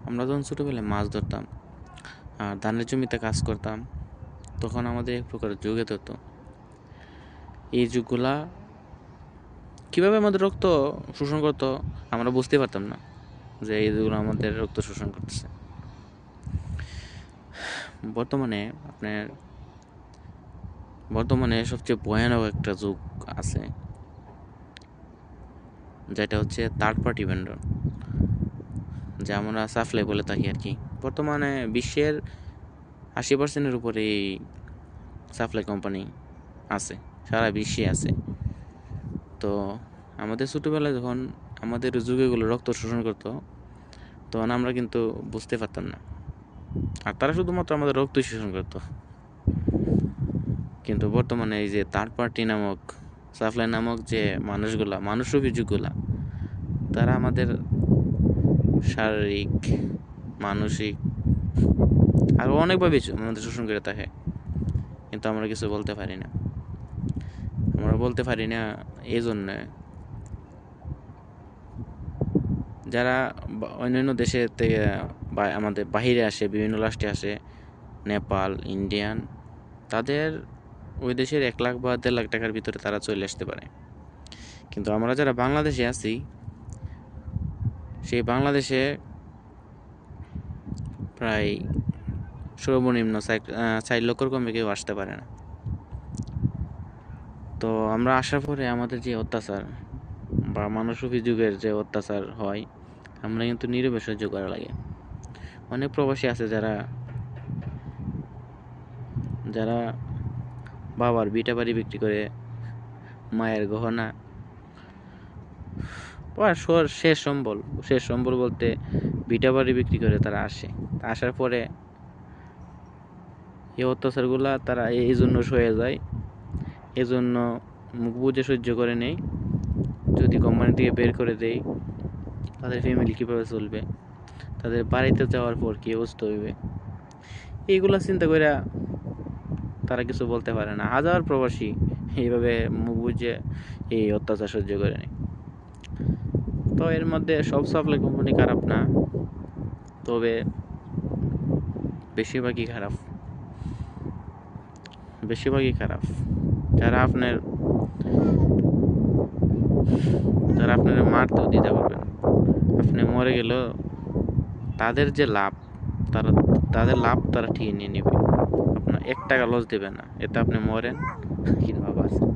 আমরা যখন ছোটোবেলায় মাছ ধরতাম আর ধানের জমিতে কাজ করতাম, তখন আমাদের এক প্রকার যুগে ধরতো। এই যুগগুলা কীভাবে আমাদের রক্ত শোষণ করতো আমরা বুঝতে পারতাম না, যে এই যুগগুলো আমাদের রক্ত শোষণ করতেছে। বর্তমানে সবচেয়ে ভয়ানক একটা যুগ আছে, যেটা হচ্ছে থার্ড পার্টি ভেন্ডর, যা আমরা সাপ্লাই বলে থাকি আর কি। বর্তমানে বিশ্বের 80%-এর উপরে এই সাপ্লাই কোম্পানি আছে, সারা বিশ্বে আছে। তো আমাদের ছোটোবেলায় যখন আমাদের যুগেগুলো রক্ত শোষণ করতো, তখন আমরা কিন্তু বুঝতে পারতাম না, আর তারা শুধুমাত্র আমাদের রক্ত শোষণ করতো। কিন্তু বর্তমানে এই যে থার্ড পার্টি নামক সাপ্লাই নামক যে মানুষরূপী যুগগুলা, তারা আমাদের শারীরিক, মানসিক আর অনেকভাবে আমাদের শোষণ করে থাকে, কিন্তু আমরা কিছু বলতে পারি না। এই জন্য যারা অন্যান্য দেশে থেকে বা আমাদের বাহিরে আসে, বিভিন্ন রাষ্ট্রে আসে, নেপাল, ইন্ডিয়ান, তাদের ওই দেশের 1 লাখ বা 1.5 লাখ টাকার ভিতরে তারা চলে আসতে পারে। কিন্তু আমরা যারা বাংলাদেশে আছি, সেই বাংলাদেশে প্রায় সর্বনিম্ন 4 লক্ষর কমে কেউ আসতে পারে না। তো আমরা আসার পরে আমাদের যে অত্যাচার বা মানবরূপী যুগের যে অত্যাচার হয়, আমরা কিন্তু নীরবে সহ্য করা লাগে। অনেক প্রবাসী আছে যারা বাবার ভিটা বাড়ি বিক্রি করে, মায়ের গহনা, শেষ সম্বল বলতে ভিটা বাড়ি বিক্রি করে তারা আসে। আসার পরে এই অত্যাচারগুলা তারা এই জন্য সয়ে যায়, এজন্য মুখ বুজে সহ্য করে নেই। যদি কোম্পানি থেকে বের করে দেয়, তাদের ফ্যামিলি কীভাবে চলবে, তাদের বাড়িতে যাওয়ার পর কী অবস্থা হইবে, এইগুলা চিন্তা করে তারা কিছু বলতে পারে না। হাজার প্রবাসী এইভাবে মুখ বুজে এই অত্যাচার সহ্য করে নেয়। তো এর মধ্যে সব সাপ্লাই কোম্পানি খারাপ না, তবে বেশিরভাগই খারাপ। যারা আপনার মারতেও দিতে পারবেন, আপনি মরে গেলেও তাদের যে লাভ, তারা ঠিক নিয়ে নেবে, আপনার 1 টাকা লস দেবে না, এতে আপনি মরেন কিংবা বাঁচেন।